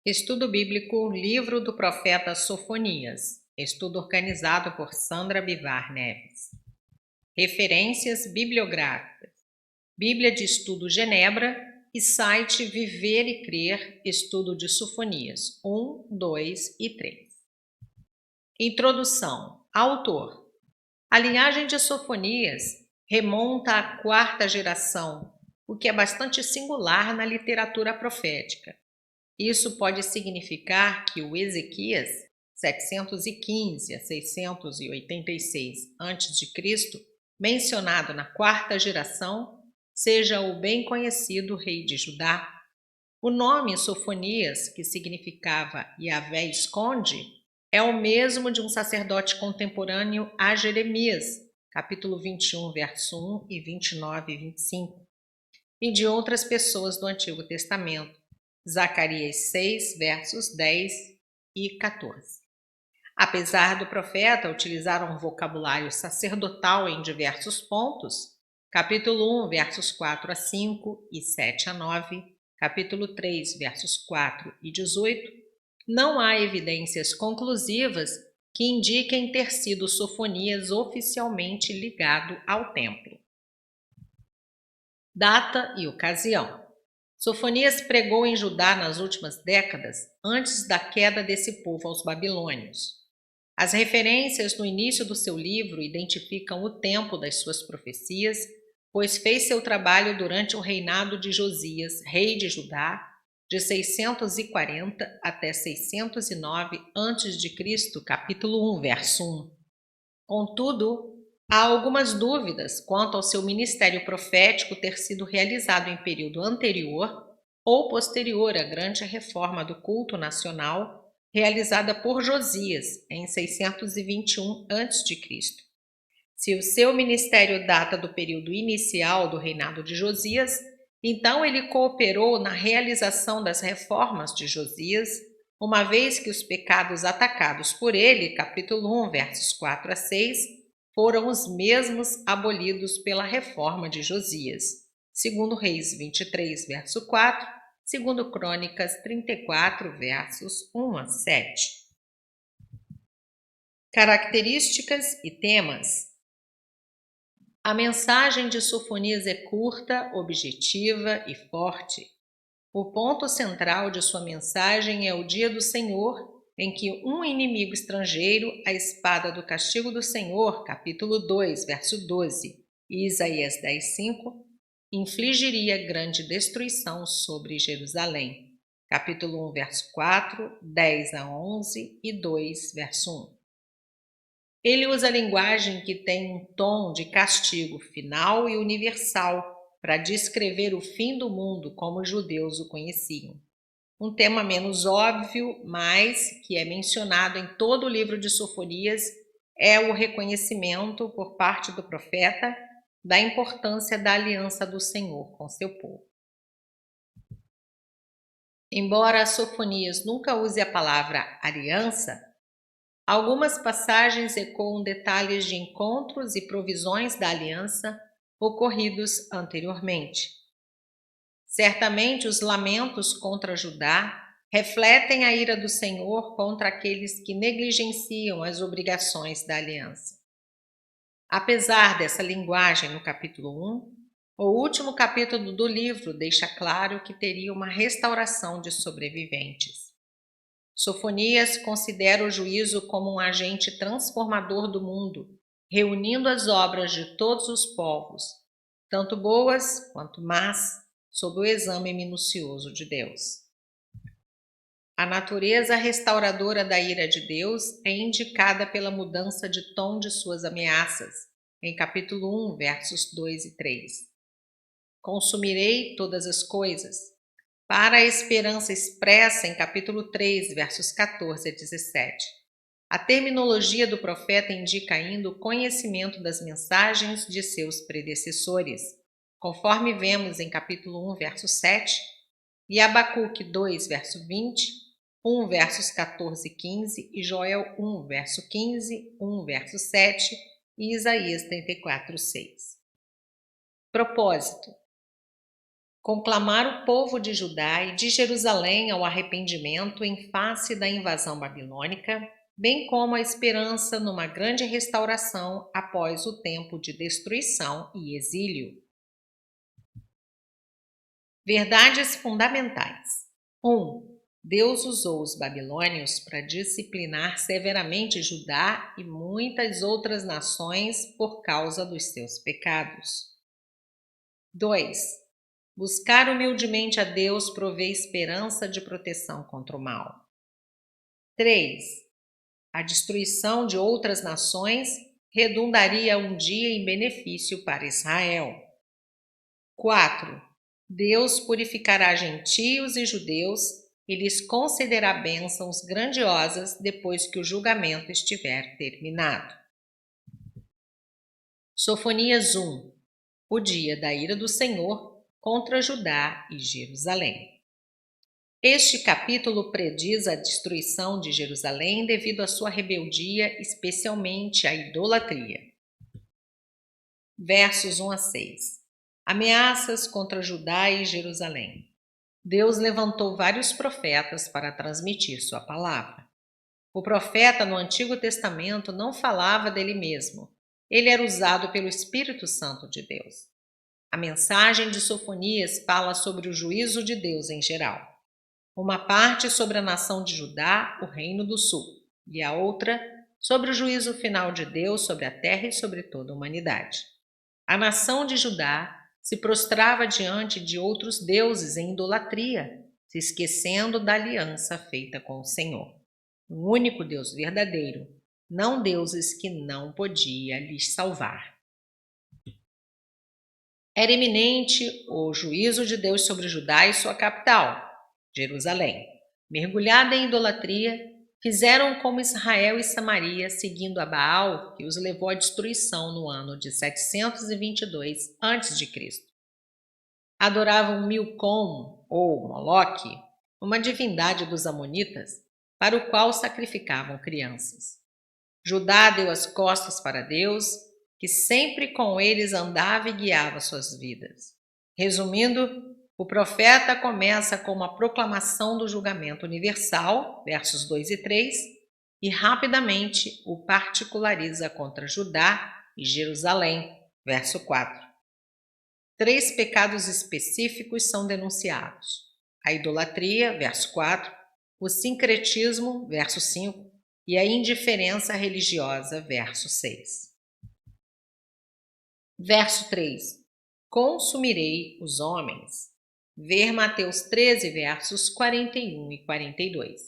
Estudo Bíblico, Livro do Profeta Sofonias. Estudo organizado por Sandra Bivar Neves. Referências bibliográficas: Bíblia de Estudo Genebra e site Viver e Crer, Estudo de Sofonias 1, 2 e 3. Introdução. Autor: a linhagem de Sofonias remonta à quarta geração, o que é bastante singular na literatura profética. Isso pode significar que o Ezequias, 715 a 686 a.C., mencionado na quarta geração, seja o bem conhecido rei de Judá. O nome Sofonias, que significava Yahvé esconde, é o mesmo de um sacerdote contemporâneo a Jeremias, capítulo 21, verso 1 e 29 e 25, e de outras pessoas do Antigo Testamento, Zacarias 6, versos 10 e 14. Apesar do profeta utilizar um vocabulário sacerdotal em diversos pontos, capítulo 1, versos 4 a 5 e 7 a 9, capítulo 3, versos 4 e 18, não há evidências conclusivas que indiquem ter sido Sofonias oficialmente ligado ao templo. Data e ocasião. Sofonias pregou em Judá nas últimas décadas, antes da queda desse povo aos babilônios. As referências no início do seu livro identificam o tempo das suas profecias, pois fez seu trabalho durante o reinado de Josias, rei de Judá, de 640 até 609 a.C., capítulo 1, verso 1. Contudo, há algumas dúvidas quanto ao seu ministério profético ter sido realizado em período anterior ou posterior à grande reforma do culto nacional realizada por Josias em 621 a.C. Se o seu ministério data do período inicial do reinado de Josias, então ele cooperou na realização das reformas de Josias, uma vez que os pecados atacados por ele, capítulo 1, versos 4 a 6, foram os mesmos abolidos pela reforma de Josias, segundo Reis 23, verso 4, segundo Crônicas 34, versos 1 a 7. Características e temas. A mensagem de Sofonias é curta, objetiva e forte. O ponto central de sua mensagem é o dia do Senhor, em que um inimigo estrangeiro, a espada do castigo do Senhor, capítulo 2, verso 12, e Isaías 10, 5, infligiria grande destruição sobre Jerusalém, capítulo 1, verso 4, 10 a 11 e 2, verso 1. Ele usa a linguagem que tem um tom de castigo final e universal para descrever o fim do mundo como os judeus o conheciam. Um tema menos óbvio, mas que é mencionado em todo o livro de Sofonias, é o reconhecimento por parte do profeta da importância da aliança do Senhor com seu povo. Embora Sofonias nunca use a palavra aliança, algumas passagens ecoam detalhes de encontros e provisões da aliança ocorridos anteriormente. Certamente os lamentos contra Judá refletem a ira do Senhor contra aqueles que negligenciam as obrigações da aliança. Apesar dessa linguagem no capítulo 1, o último capítulo do livro deixa claro que teria uma restauração de sobreviventes. Sofonias considera o juízo como um agente transformador do mundo, reunindo as obras de todos os povos, tanto boas quanto más, sob o exame minucioso de Deus. A natureza restauradora da ira de Deus é indicada pela mudança de tom de suas ameaças, em capítulo 1, versos 2 e 3. Consumirei todas as coisas, para a esperança expressa em capítulo 3, versos 14 a 17. A terminologia do profeta indica ainda o conhecimento das mensagens de seus predecessores, conforme vemos em capítulo 1, verso 7, e Abacuque 2, verso 20, 1, versos 14 e 15, e Joel 1, verso 15, 1, verso 7, e Isaías 34, 6. Propósito: conclamar o povo de Judá e de Jerusalém ao arrependimento em face da invasão babilônica, bem como a esperança numa grande restauração após o tempo de destruição e exílio. Verdades fundamentais. 1. Deus usou os babilônios para disciplinar severamente Judá e muitas outras nações por causa dos seus pecados. 2. Buscar humildemente a Deus provê esperança de proteção contra o mal. 3. A destruição de outras nações redundaria um dia em benefício para Israel. 4. Deus purificará gentios e judeus e lhes concederá bênçãos grandiosas depois que o julgamento estiver terminado. Sofonias 1. O dia da ira do Senhor contra Judá e Jerusalém. Este capítulo prediz a destruição de Jerusalém devido à sua rebeldia, especialmente à idolatria. Versos 1 a 6. Ameaças contra Judá e Jerusalém. Deus levantou vários profetas para transmitir sua palavra. O profeta no Antigo Testamento não falava dele mesmo. Ele era usado pelo Espírito Santo de Deus. A mensagem de Sofonias fala sobre o juízo de Deus em geral. Uma parte sobre a nação de Judá, o reino do sul, e a outra sobre o juízo final de Deus sobre a terra e sobre toda a humanidade. A nação de Judá se prostrava diante de outros deuses em idolatria, se esquecendo da aliança feita com o Senhor, um único Deus verdadeiro, não deuses que não podia lhes salvar. Era iminente o juízo de Deus sobre Judá e sua capital, Jerusalém. Mergulhada em idolatria, fizeram como Israel e Samaria, seguindo a Baal, que os levou à destruição no ano de 722 a.C. Adoravam Milcom, ou Moloque, uma divindade dos amonitas, para o qual sacrificavam crianças. Judá deu as costas para Deus, que sempre com eles andava e guiava suas vidas. Resumindo, o profeta começa com uma proclamação do julgamento universal, versos 2 e 3, e rapidamente o particulariza contra Judá e Jerusalém, verso 4. 3 pecados específicos são denunciados: a idolatria, verso 4, o sincretismo, verso 5, e a indiferença religiosa, verso 6. Verso 3. Consumirei os homens. Ver Mateus 13, versos 41 e 42.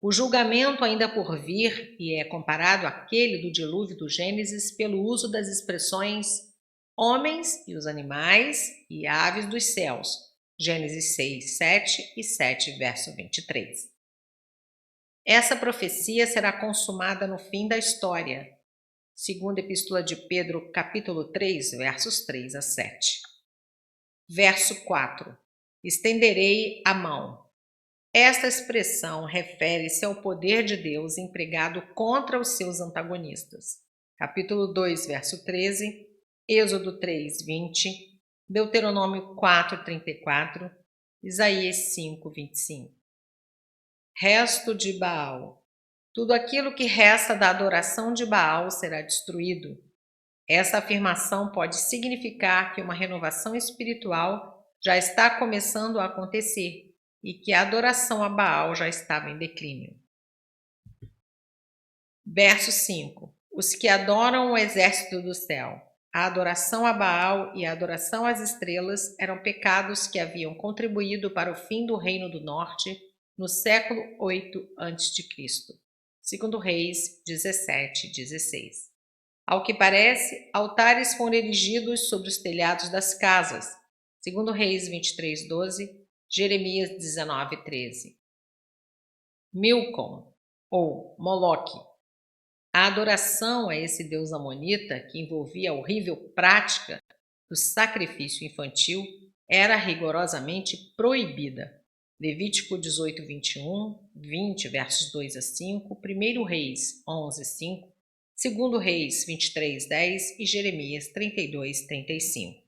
O julgamento ainda por vir e é comparado àquele do dilúvio do Gênesis pelo uso das expressões homens e os animais e aves dos céus. Gênesis 6, 7 e 7, verso 23. Essa profecia será consumada no fim da história. Segunda Epístola de Pedro, capítulo 3, versos 3 a 7. Verso 4. Estenderei a mão. Esta expressão refere-se ao poder de Deus empregado contra os seus antagonistas. Capítulo 2, verso 13, Êxodo 3, 20, Deuteronômio 4, 34, Isaías 5, 25. Resto de Baal. Tudo aquilo que resta da adoração de Baal será destruído. Essa afirmação pode significar que uma renovação espiritual já está começando a acontecer e que a adoração a Baal já estava em declínio. Verso 5. Os que adoram o exército do céu. A adoração a Baal e a adoração às estrelas eram pecados que haviam contribuído para o fim do Reino do Norte no século 8 a.C. Segundo Reis 17, 16. Ao que parece, altares foram erigidos sobre os telhados das casas. Segundo Reis 23, 12, Jeremias 19, 13. Milcom, ou Moloque. A adoração a esse deus amonita, que envolvia a horrível prática do sacrifício infantil, era rigorosamente proibida. Levítico 18, 21, 20, versos 2 a 5, 1 Reis 11, 5, 2 Reis 23, 10 e Jeremias 32, 35.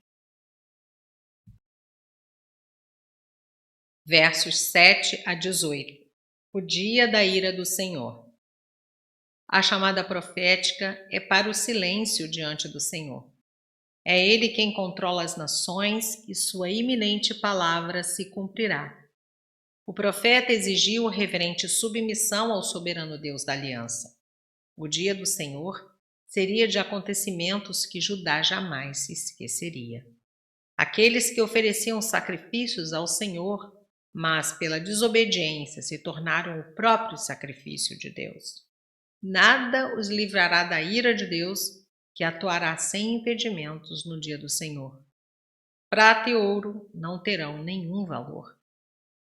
versos 7 a 18. O dia da ira do Senhor. A chamada profética é para o silêncio diante do Senhor. É Ele quem controla as nações e sua iminente palavra se cumprirá. O profeta exigiu reverente submissão ao soberano Deus da aliança. O dia do Senhor seria de acontecimentos que Judá jamais se esqueceria. Aqueles que ofereciam sacrifícios ao Senhor, mas pela desobediência se tornaram o próprio sacrifício de Deus. Nada os livrará da ira de Deus, que atuará sem impedimentos no dia do Senhor. Prata e ouro não terão nenhum valor.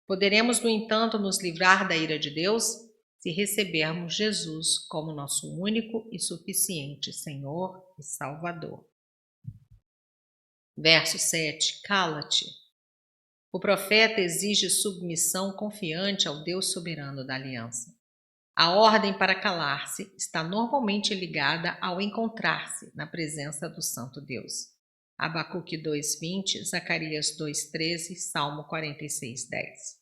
Poderemos, no entanto, nos livrar da ira de Deus se recebermos Jesus como nosso único e suficiente Senhor e Salvador. Verso 7. Cala-te. O profeta exige submissão confiante ao Deus soberano da aliança. A ordem para calar-se está normalmente ligada ao encontrar-se na presença do Santo Deus. Abacuque 2:20, Zacarias 2:13, Salmo 46:10.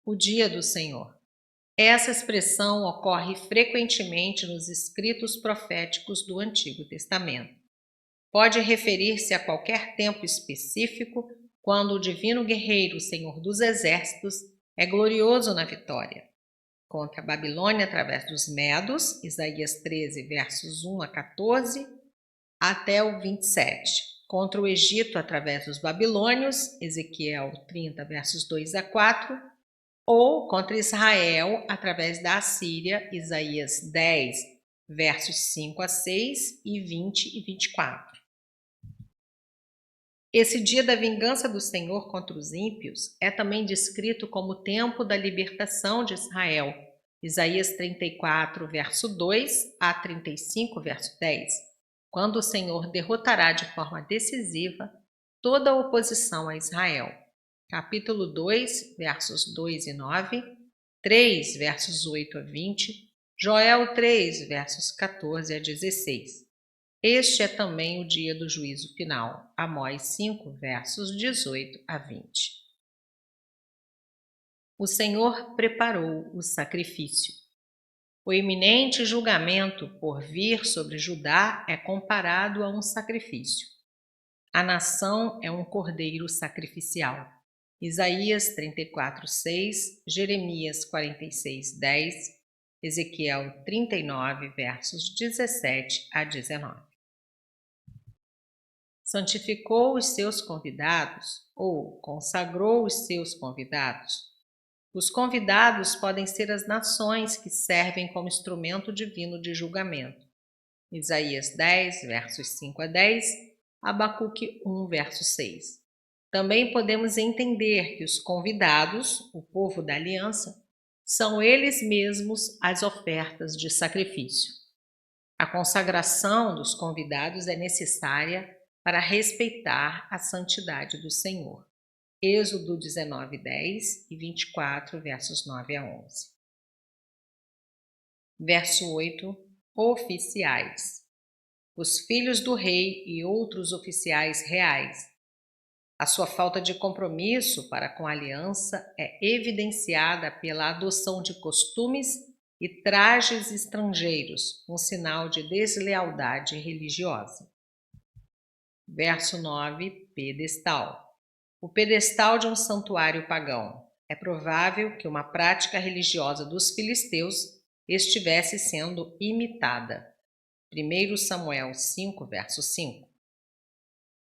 O dia do Senhor. Essa expressão ocorre frequentemente nos escritos proféticos do Antigo Testamento. Pode referir-se a qualquer tempo específico quando o divino guerreiro, Senhor dos Exércitos, é glorioso na vitória. Contra a Babilônia através dos Medos, Isaías 13, versos 1 a 14, até o 27. Contra o Egito através dos babilônios, Ezequiel 30, versos 2 a 4, ou contra Israel através da Assíria, Isaías 10, versos 5 a 6 e 20 e 24. Esse dia da vingança do Senhor contra os ímpios é também descrito como o tempo da libertação de Israel, Isaías 34, verso 2 a 35, verso 10, quando o Senhor derrotará de forma decisiva toda a oposição a Israel. Capítulo 2, versos 2 e 9, 3, versos 8 a 20, Joel 3, versos 14 a 16. Este é também o dia do juízo final. Amós 5, versos 18 a 20. O Senhor preparou o sacrifício. O iminente julgamento por vir sobre Judá é comparado a um sacrifício. A nação é um cordeiro sacrificial. Isaías 34, 6, Jeremias 46, 10, Ezequiel 39, versos 17 a 19. Santificou os seus convidados ou consagrou os seus convidados. Os convidados podem ser as nações que servem como instrumento divino de julgamento. Isaías 10, versos 5 a 10, Abacuque 1, verso 6. Também podemos entender que os convidados, o povo da aliança, são eles mesmos as ofertas de sacrifício. A consagração dos convidados é necessária para respeitar a santidade do Senhor. Êxodo 19, 10 e 24, versos 9 a 11. Verso 8. Oficiais. Os filhos do rei e outros oficiais reais. A sua falta de compromisso para com a aliança é evidenciada pela adoção de costumes e trajes estrangeiros, um sinal de deslealdade religiosa. Verso 9. Pedestal. O pedestal de um santuário pagão. É provável que uma prática religiosa dos filisteus estivesse sendo imitada. 1 Samuel 5, verso 5.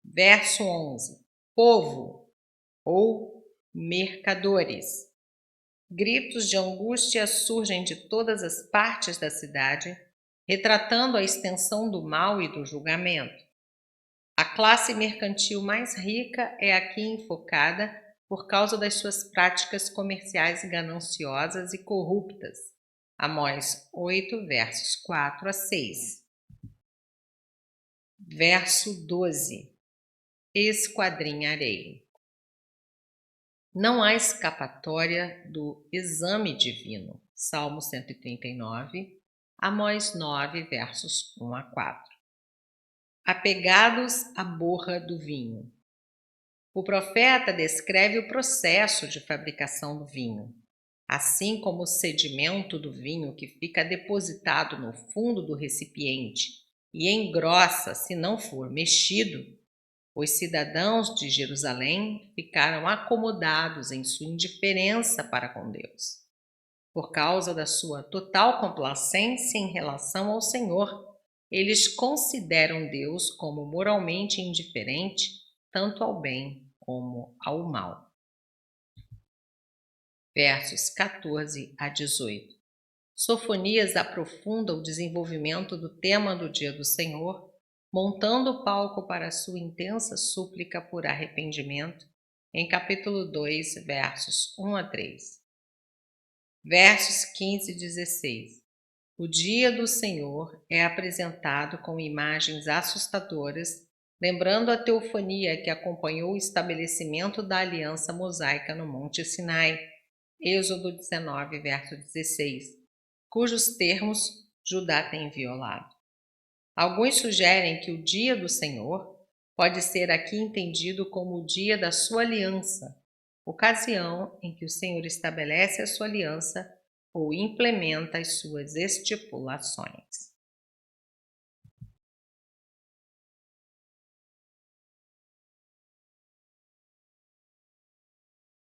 Verso 11. Povo ou mercadores. Gritos de angústia surgem de todas as partes da cidade, retratando a extensão do mal e do julgamento. A classe mercantil mais rica é aqui enfocada por causa das suas práticas comerciais gananciosas e corruptas. Amós 8, versos 4 a 6. Verso 12. Esquadrinharei. Não há escapatória do exame divino. Salmo 139, Amós 9, versos 1 a 4. Apegados à borra do vinho. O profeta descreve o processo de fabricação do vinho. Assim como o sedimento do vinho que fica depositado no fundo do recipiente e engrossa se não for mexido, os cidadãos de Jerusalém ficaram acomodados em sua indiferença para com Deus. Por causa da sua total complacência em relação ao Senhor, eles consideram Deus como moralmente indiferente tanto ao bem como ao mal. Versos 14 a 18. Sofonias aprofunda o desenvolvimento do tema do dia do Senhor, montando o palco para sua intensa súplica por arrependimento, em capítulo 2, versos 1 a 3. Versos 15 e 16. O dia do Senhor é apresentado com imagens assustadoras, lembrando a teofania que acompanhou o estabelecimento da aliança mosaica no Monte Sinai, Êxodo 19, verso 16, cujos termos Judá tem violado. Alguns sugerem que o dia do Senhor pode ser aqui entendido como o dia da sua aliança, ocasião em que o Senhor estabelece a sua aliança ou implementa as suas estipulações.